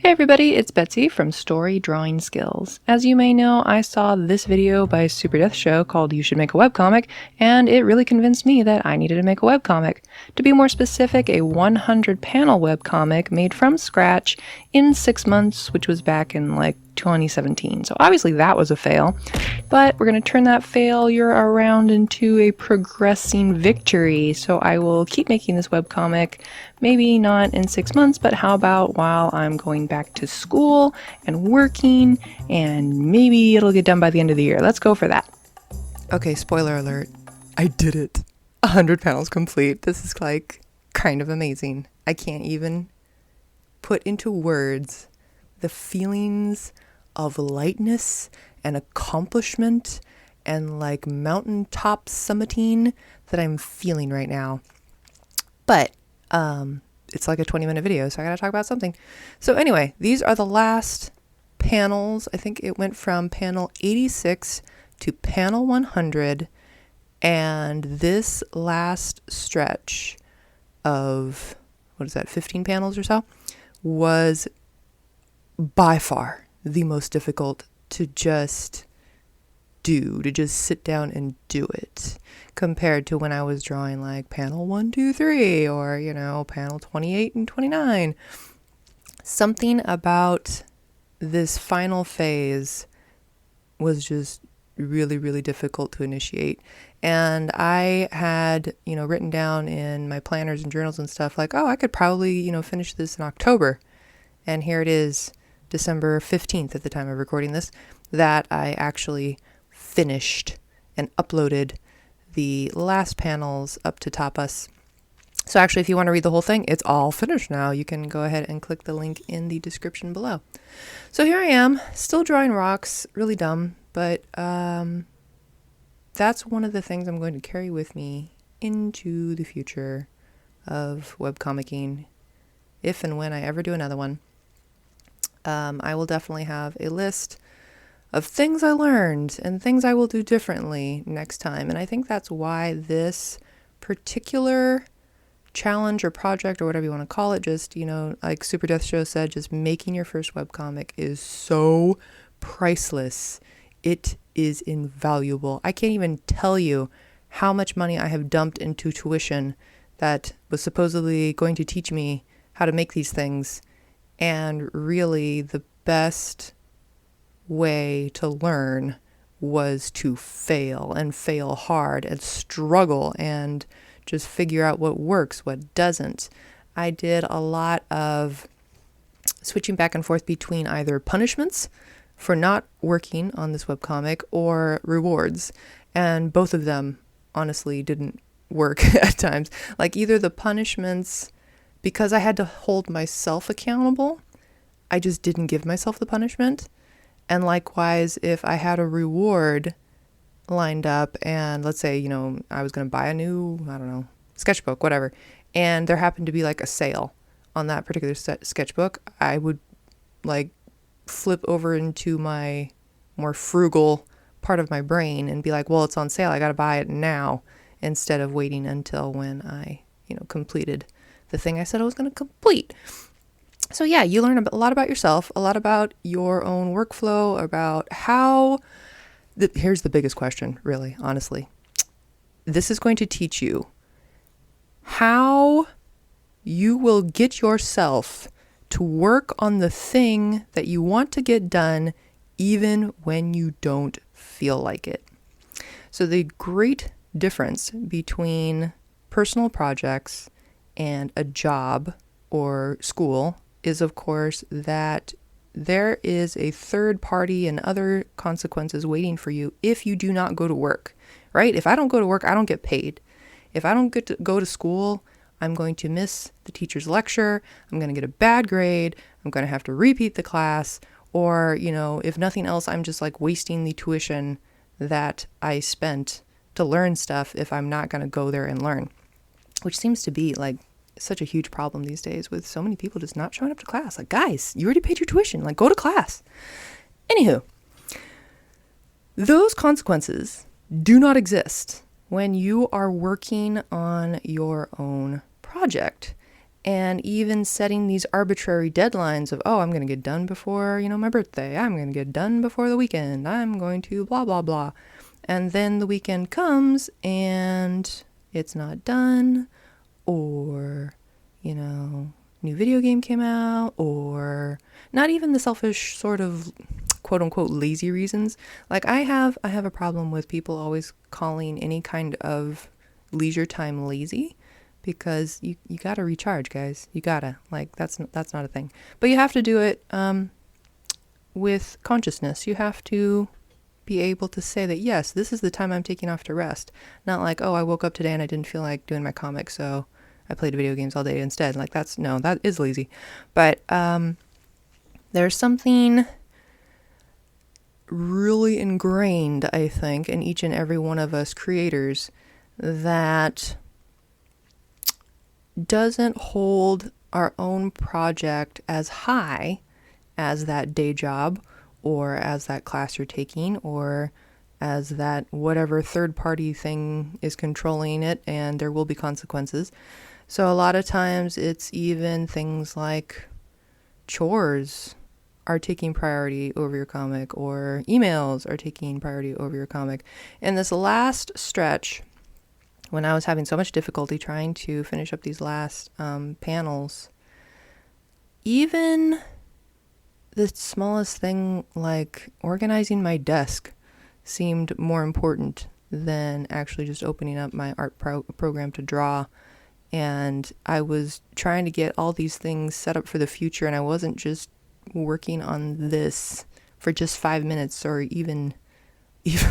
Hey everybody, it's Betsy from Story Drawing Skills. As you may know, I saw this video by Super Death Show called You Should Make a Webcomic, and it really convinced me that I needed to make a webcomic. To be more specific, a 100-panel webcomic made from scratch in 6 months, which was back in 2017. So obviously that was a fail, but we're going to turn that failure around into a progressing victory. So I will keep making this webcomic, maybe not in 6 months, but how about while I'm going back to school and working, and maybe it'll get done by the end of the year. Let's go for that. Okay, spoiler alert. I did it. 100 panels complete. This is kind of amazing. I can't even put into words the feelings of lightness and accomplishment and mountaintop summiting that I'm feeling right now. But it's like a 20-minute video, so I gotta talk about something. So anyway, these are the last panels. I think it went from panel 86 to panel 100, and this last stretch of 15 panels or so was by far the most difficult to just sit down and do it, compared to when I was drawing panel 1, 2, 3, or, panel 28 and 29. Something about this final phase was just really, really difficult to initiate. And I had, written down in my planners and journals and stuff oh, I could probably, finish this in October. And here it is, December 15th at the time of recording this, that I actually finished and uploaded the last panels up to Tapas. So actually, if you want to read the whole thing, it's all finished now. You can go ahead and click the link in the description below. So here I am, still drawing rocks, really dumb, but that's one of the things I'm going to carry with me into the future of webcomicking, if and when I ever do another one. I will definitely have a list of things I learned and things I will do differently next time. And I think that's why this particular challenge or project or whatever you want to call it, just, like Super Death Show said, just making your first webcomic is so priceless. It is invaluable. I can't even tell you how much money I have dumped into tuition that was supposedly going to teach me how to make these things. And really, the best way to learn was to fail, and fail hard, and struggle, and just figure out what works, what doesn't. I did a lot of switching back and forth between either punishments for not working on this webcomic or rewards. And both of them honestly didn't work at times. Either the punishments, because I had to hold myself accountable, I just didn't give myself the punishment. And likewise, if I had a reward lined up and let's say, I was going to buy a new, sketchbook, whatever, and there happened to be a sale on that particular sketchbook, I would flip over into my more frugal part of my brain and be well, it's on sale, I got to buy it now, instead of waiting until when I, completed the thing I said I was going to complete. So yeah, you learn a lot about yourself, a lot about your own workflow, about how, here's the biggest question, really, honestly. This is going to teach you how you will get yourself to work on the thing that you want to get done, even when you don't feel like it. So the great difference between personal projects and a job or school is, of course, that there is a third party and other consequences waiting for you if you do not go to work, right? If I don't go to work, I don't get paid. If I don't get to go to school, I'm going to miss the teacher's lecture. I'm going to get a bad grade. I'm going to have to repeat the class. Or, if nothing else, I'm just wasting the tuition that I spent to learn stuff if I'm not going to go there and learn, which seems to be such a huge problem these days with so many people just not showing up to class. Guys, you already paid your tuition, go to class. Anywho, those consequences do not exist when you are working on your own project. And even setting these arbitrary deadlines of, oh, I'm going to get done before, my birthday. I'm going to get done before the weekend. I'm going to blah, blah, blah. And then the weekend comes and it's not done, or, new video game came out, or not even the selfish sort of quote unquote lazy reasons. Like I have a problem with people always calling any kind of leisure time lazy, because you gotta recharge, guys. You gotta, that's not a thing. But you have to do it with consciousness. You have to be able to say that, yes, this is the time I'm taking off to rest. Not like, oh, I woke up today and I didn't feel like doing my comic, so I played video games all day instead. That is lazy. But there's something really ingrained, I think, in each and every one of us creators that doesn't hold our own project as high as that day job, or as that class you're taking, or as that whatever third party thing is controlling it, and there will be consequences. So a lot of times it's even things like chores are taking priority over your comic, or emails are taking priority over your comic. In this last stretch, when I was having so much difficulty trying to finish up these last panels, even the smallest thing like organizing my desk seemed more important than actually just opening up my art program to draw. And I was trying to get all these things set up for the future, and I wasn't just working on this for just 5 minutes, or even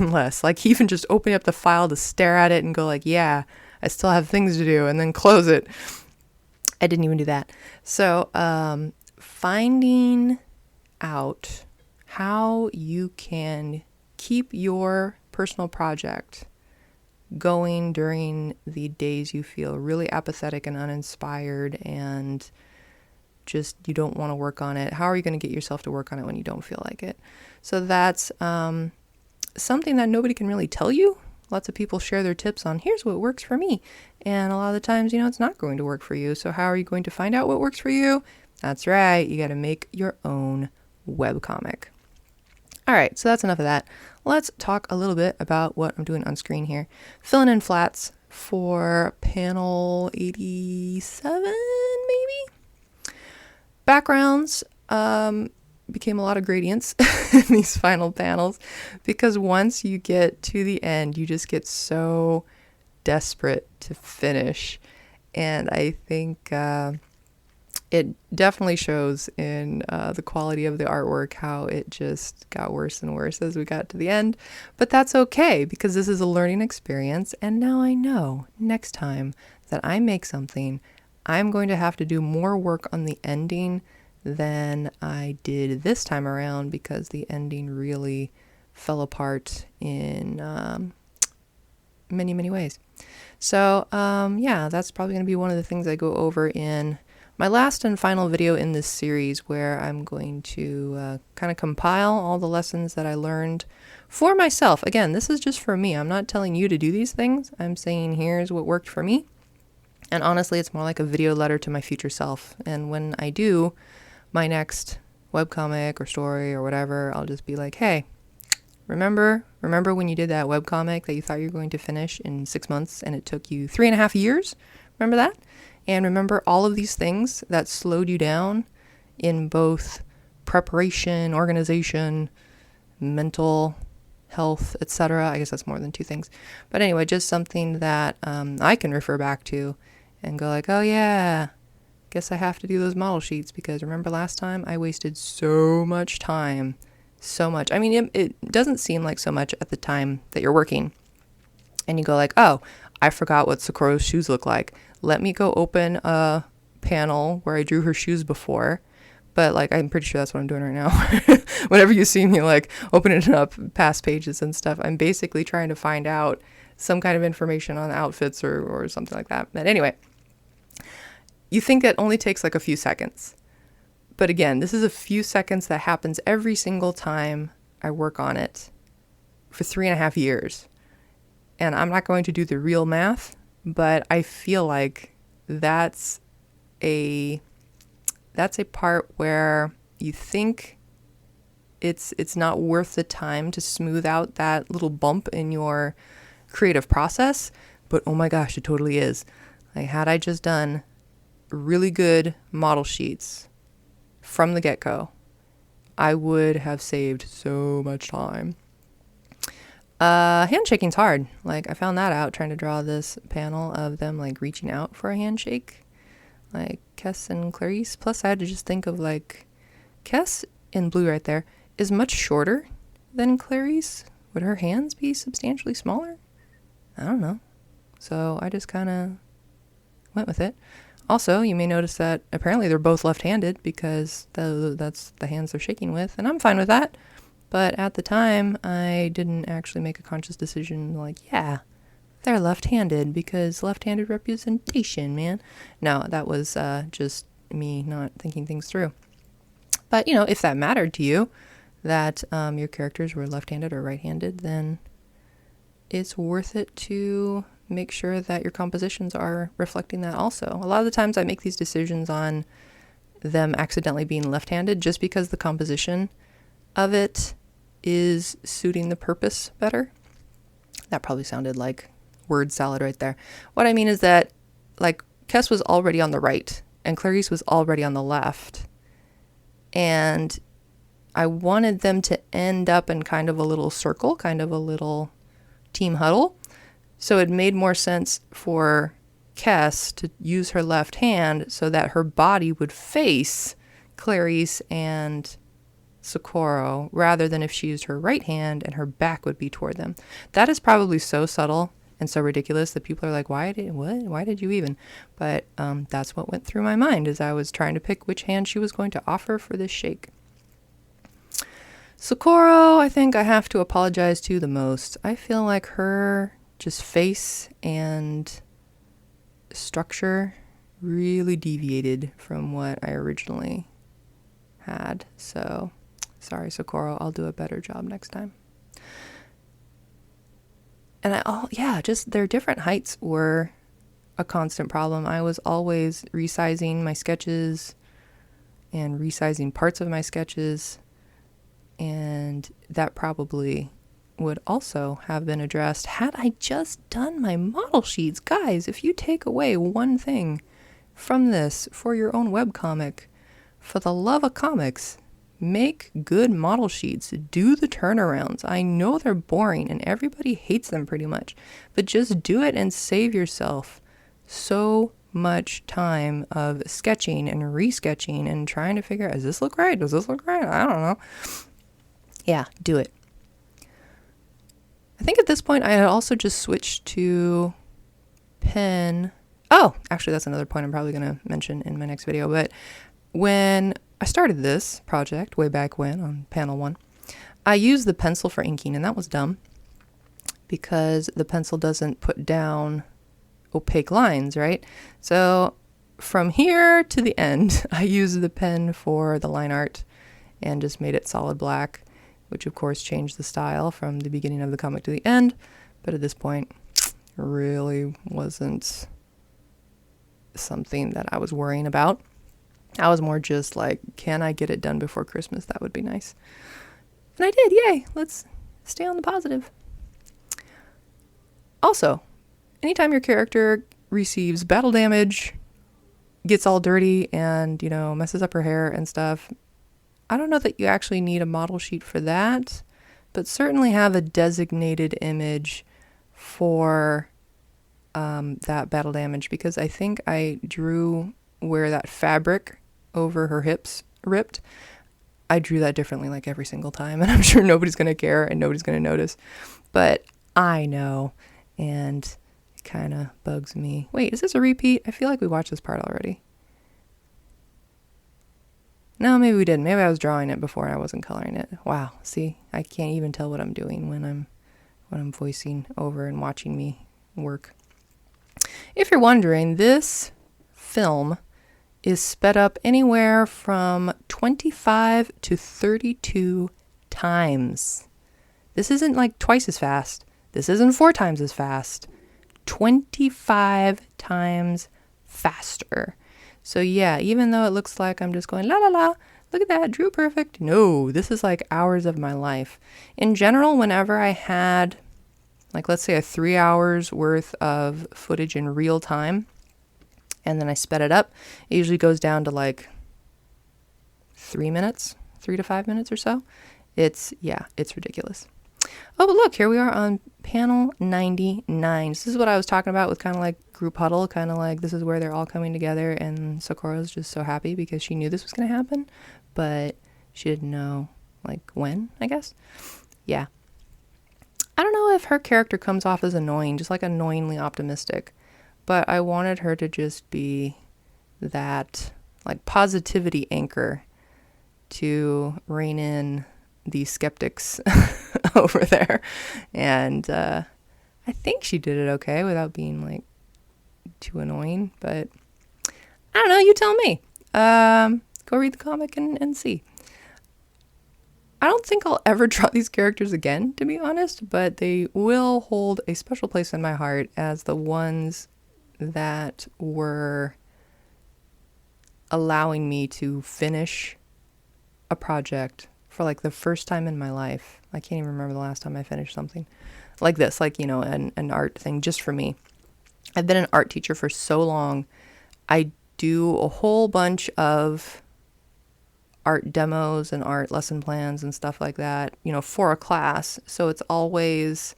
less. Like even just opening up the file to stare at it and go like, yeah, I still have things to do, and then close it. I didn't even do that. So finding out how you can keep your personal project going during the days you feel really apathetic and uninspired and just you don't want to work on it. How are you going to get yourself to work on it when you don't feel like it? So that's something that nobody can really tell you. Lots of people share their tips on, here's what works for me. And a lot of the times, it's not going to work for you. So how are you going to find out what works for you? That's right. You got to make your own webcomic. All right. So that's enough of that. Let's talk a little bit about what I'm doing on screen here. Filling in flats for panel 87, maybe? Backgrounds. Became a lot of gradients in these final panels, because once you get to the end, you just get so desperate to finish. And I think it definitely shows in the quality of the artwork, how it just got worse and worse as we got to the end. But that's okay, because this is a learning experience. And now I know next time that I make something, I'm going to have to do more work on the ending than I did this time around, because the ending really fell apart in many, many ways. So yeah, that's probably going to be one of the things I go over in my last and final video in this series, where I'm going to kind of compile all the lessons that I learned for myself. Again, this is just for me. I'm not telling you to do these things. I'm saying here's what worked for me. And honestly, it's more like a video letter to my future self. And when I do my next webcomic or story or whatever, I'll just be like, hey, remember when you did that webcomic that you thought you were going to finish in 6 months and it took you 3.5 years? Remember that? And remember all of these things that slowed you down in both preparation, organization, mental health, etc. I guess that's more than 2 things. But anyway, just something that I can refer back to and go like, oh yeah, guess I have to do those model sheets, because remember last time I wasted so much time. So much. I mean, it doesn't seem like so much at the time that you're working. And you go like, oh, I forgot what Sakura's shoes look like. Let me go open a panel where I drew her shoes before. But like, I'm pretty sure that's what I'm doing right now. Whenever you see me like opening up past pages and stuff, I'm basically trying to find out some kind of information on outfits or something like that. But anyway, you think it only takes like a few seconds. But again, this is a few seconds that happens every single time I work on it for 3.5 years. And I'm not going to do the real math, but I feel like that's a part where you think it's not worth the time to smooth out that little bump in your creative process, but oh my gosh, it totally is. Like, had I just done really good model sheets from the get-go, I would have saved so much time. Handshaking's hard. Like, I found that out trying to draw this panel of them like reaching out for a handshake, like Kess and Clarice. Plus I had to just think of like Kess in blue right there is much shorter than Clarice. Would her hands be substantially smaller? I don't know. So I just kind of went with it. Also, you may notice that apparently they're both left-handed because that's the hands they're shaking with, and I'm fine with that. But at the time, I didn't actually make a conscious decision like, yeah, they're left-handed because left-handed representation, man. No, that was just me not thinking things through. But, you know, if that mattered to you, that your characters were left-handed or right-handed, then it's worth it to make sure that your compositions are reflecting that also. A lot of the times I make these decisions on them accidentally being left-handed just because the composition of it is suiting the purpose better. That probably sounded like word salad right there. What I mean is that, like, Kess was already on the right and Clarice was already on the left. And I wanted them to end up in kind of a little circle, kind of a little team huddle. So it made more sense for Kess to use her left hand so that her body would face Clarice and Socorro rather than if she used her right hand and her back would be toward them. That is probably so subtle and so ridiculous that people are like, why did you even? But that's what went through my mind as I was trying to pick which hand she was going to offer for this shake. Socorro, I think I have to apologize to the most. I feel like her just face and structure really deviated from what I originally had. So, sorry, Socorro, I'll do a better job next time. And just their different heights were a constant problem. I was always resizing my sketches and resizing parts of my sketches, and that probably would also have been addressed had I just done my model sheets. Guys, if you take away one thing from this for your own webcomic, for the love of comics, make good model sheets. Do the turnarounds. I know they're boring and everybody hates them pretty much, but just do it and save yourself so much time of sketching and resketching and trying to figure out, does this look right? Does this look right? I don't know. Yeah, do it. I think at this point I had also just switched to pen. Oh, actually that's another point I'm probably going to mention in my next video, but when I started this project way back when on panel 1, I used the pencil for inking, and that was dumb because the pencil doesn't put down opaque lines, right? So from here to the end, I used the pen for the line art and just made it solid black, which of course changed the style from the beginning of the comic to the end. But at this point, it really wasn't something that I was worrying about. I was more just like, can I get it done before Christmas? That would be nice. And I did. Yay. Let's stay on the positive. Also, anytime your character receives battle damage, gets all dirty and, messes up her hair and stuff, I don't know that you actually need a model sheet for that, but certainly have a designated image for that battle damage, because I think I drew where that fabric over her hips ripped. I drew that differently like every single time, and I'm sure nobody's going to care and nobody's going to notice, but I know, and it kind of bugs me. Wait, is this a repeat? I feel like we watched this part already. No, maybe we didn't. Maybe I was drawing it before and I wasn't coloring it. Wow, see, I can't even tell what I'm doing when I'm voicing over and watching me work. If you're wondering, this film is sped up anywhere from 25 to 32 times. This isn't like twice as fast. This isn't 4 times as fast. 25 times faster. So yeah, even though it looks like I'm just going la la la, look at that, drew perfect. No, this is like hours of my life. In general, whenever I had, like, let's say a 3 hours worth of footage in real time, and then I sped it up, it usually goes down to like 3 minutes, 3 to 5 minutes or so. It's ridiculous. Oh, but look, here we are on panel 99. So this is what I was talking about with kind of like group huddle, kind of like this is where they're all coming together, and Sakura's just so happy because she knew this was going to happen, but she didn't know like when, I guess. Yeah. I don't know if her character comes off as annoying, just like annoyingly optimistic, but I wanted her to just be that like positivity anchor to rein in the skeptics over there. And I think she did it okay without being like too annoying, but I don't know, you tell me. Go read the comic and see. I don't think I'll ever draw these characters again, to be honest, but they will hold a special place in my heart as the ones that were allowing me to finish a project for like the first time in my life. I can't even remember the last time I finished something like this, like, you know, an art thing just for me. I've been an art teacher for so long. I do a whole bunch of art demos and art lesson plans and stuff like that, you know, for a class. So it's always,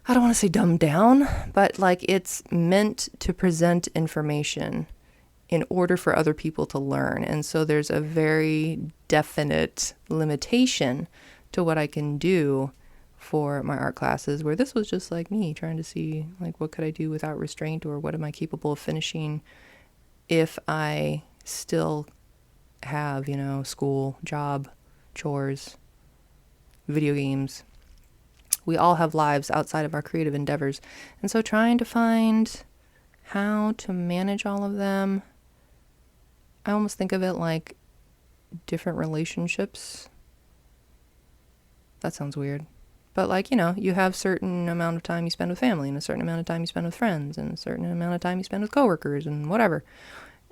I don't want to say dumbed down, but like it's meant to present information in order for other people to learn. And so there's a very definite limitation to what I can do for my art classes, where this was just like me trying to see like what could I do without restraint, or what am I capable of finishing if I still have, you know, school, job, chores, video games. We all have lives outside of our creative endeavors. And so trying to find how to manage all of them, I almost think of it like different relationships. That sounds weird. But like, you know, you have a certain amount of time you spend with family, and a certain amount of time you spend with friends, and a certain amount of time you spend with coworkers and whatever.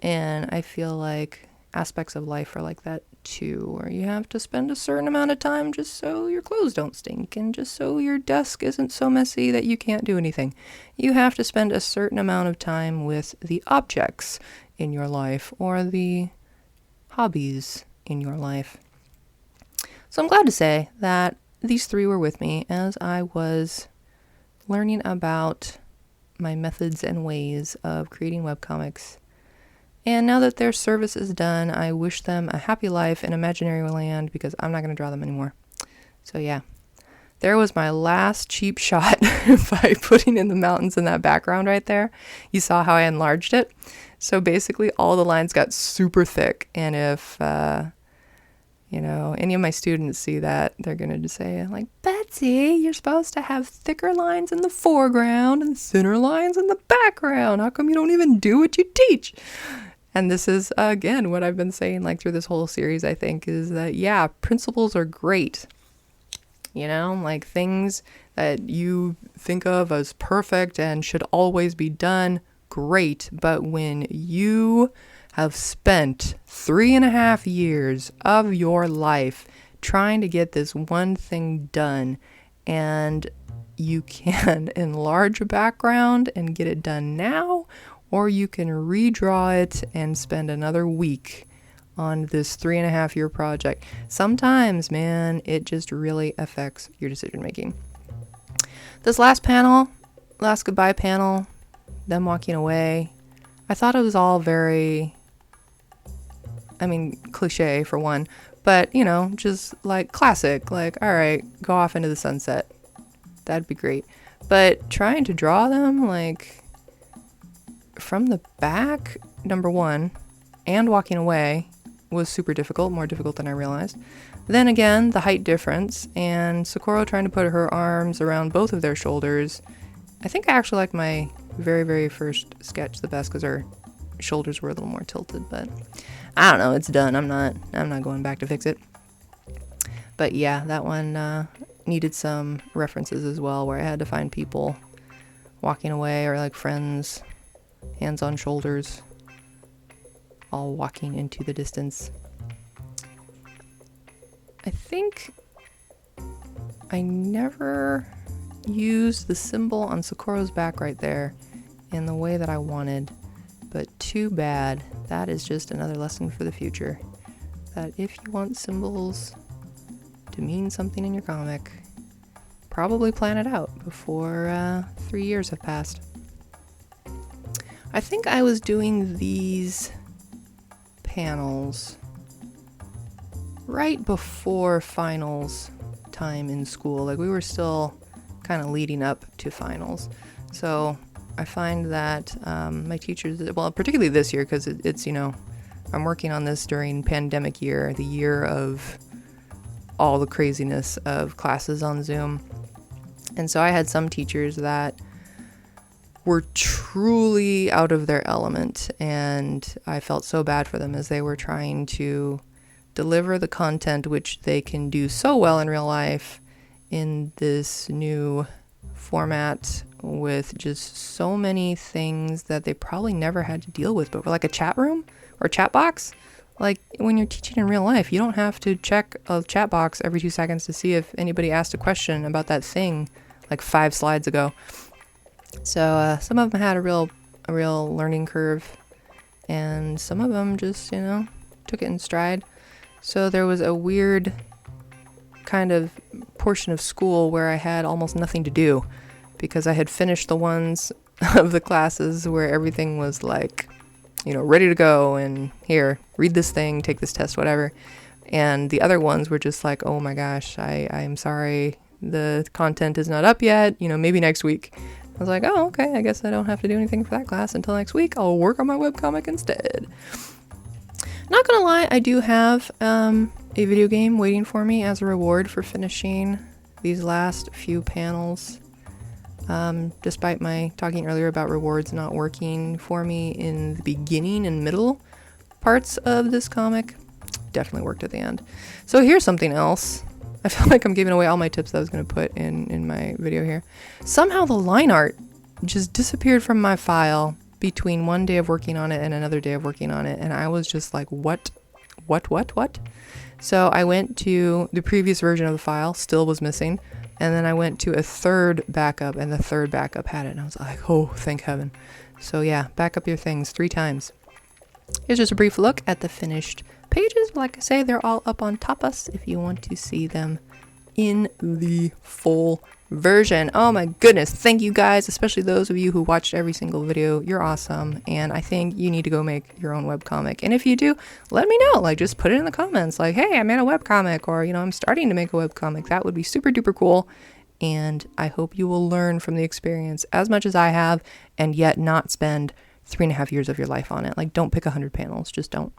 And I feel like aspects of life are like that too, where you have to spend a certain amount of time just so your clothes don't stink, and just so your desk isn't so messy that you can't do anything. You have to spend a certain amount of time with the objects in your life, or the hobbies in your life. So I'm glad to say that these three were with me as I was learning about my methods and ways of creating webcomics. And now that their service is done, I wish them a happy life in imaginary land, because I'm not going to draw them anymore. So yeah, there was my last cheap shot by putting in the mountains in that background right there. You saw how I enlarged it. So basically all the lines got super thick. And if, you know, any of my students see that, they're going to just say like, Betsy, you're supposed to have thicker lines in the foreground and thinner lines in the background. How come you don't even do what you teach? And this is, again, what I've been saying like through this whole series, I think, is that, yeah, principles are great. You know, like things that you think of as perfect and should always be done, great. But when you have spent 3.5 years of your life trying to get this one thing done, and you can enlarge a background and get it done now, or you can redraw it and spend another week on this 3.5 year project. Sometimes, man, it just really affects your decision making. This last panel, last goodbye panel, them walking away, I thought it was all very, I mean, cliche for one, but, you know, just like classic, like, all right, go off into the sunset. That'd be great. But trying to draw them, like, from the back, number one, and walking away was super difficult, more difficult than I realized. Then again, the height difference, and Sakura trying to put her arms around both of their shoulders. I think I actually liked my very, very first sketch the best because her shoulders were a little more tilted, but I don't know, it's done. I'm not going back to fix it. But yeah, that one needed some references as well, where I had to find people walking away, or like friends, hands on shoulders, all walking into the distance. I think I never used the symbol on Socorro's back right there in the way that I wanted, but too bad. That is just another lesson for the future, that if you want symbols to mean something in your comic, probably plan it out before 3 years have passed. I think I was doing these panels right before finals time in school. Like, we were still kind of leading up to finals. So I find that my teachers, well, particularly this year, because it's, I'm working on this during pandemic year, the year of all the craziness of classes on Zoom. And so I had some teachers that were truly out of their element, and I felt so bad for them as they were trying to deliver the content which they can do so well in real life in this new format with just so many things that they probably never had to deal with before, like a chat room or chat box. Like, when you're teaching in real life, you don't have to check a chat box every 2 seconds to see if anybody asked a question about that thing like 5 slides ago. So some of them had a real learning curve, and some of them just, took it in stride. So there was a weird kind of portion of school where I had almost nothing to do, because I had finished the ones of the classes where everything was like, ready to go, and here, read this thing, take this test, whatever. And the other ones were just like, oh my gosh, I'm sorry, the content is not up yet, maybe next week. I was like, oh, okay, I guess I don't have to do anything for that class until next week. I'll work on my webcomic instead. Not gonna lie, I do have a video game waiting for me as a reward for finishing these last few panels. Despite my talking earlier about rewards not working for me in the beginning and middle parts of this comic, definitely worked at the end. So here's something else. I feel like I'm giving away all my tips that I was going to put in my video here. Somehow the line art just disappeared from my file between one day of working on it and another day of working on it, and I was just like, what? So I went to the previous version of the file, still was missing, and then I went to a third backup, and the third backup had it, and I was like, oh, thank heaven. So yeah, back up your things 3 times. Here's just a brief look at the finished pages. Like I say, they're all up on Tapas if you want to see them in the full version. Oh my goodness, thank you guys, especially those of you who watched every single video. You're awesome, and I think you need to go make your own webcomic. And if you do, let me know. Like, just put it in the comments, like, hey, I made a webcomic, or I'm starting to make a webcomic. That would be super duper cool, and I hope you will learn from the experience as much as I have, and yet not spend 3.5 years of your life on it. Like, don't pick 100 panels, just don't.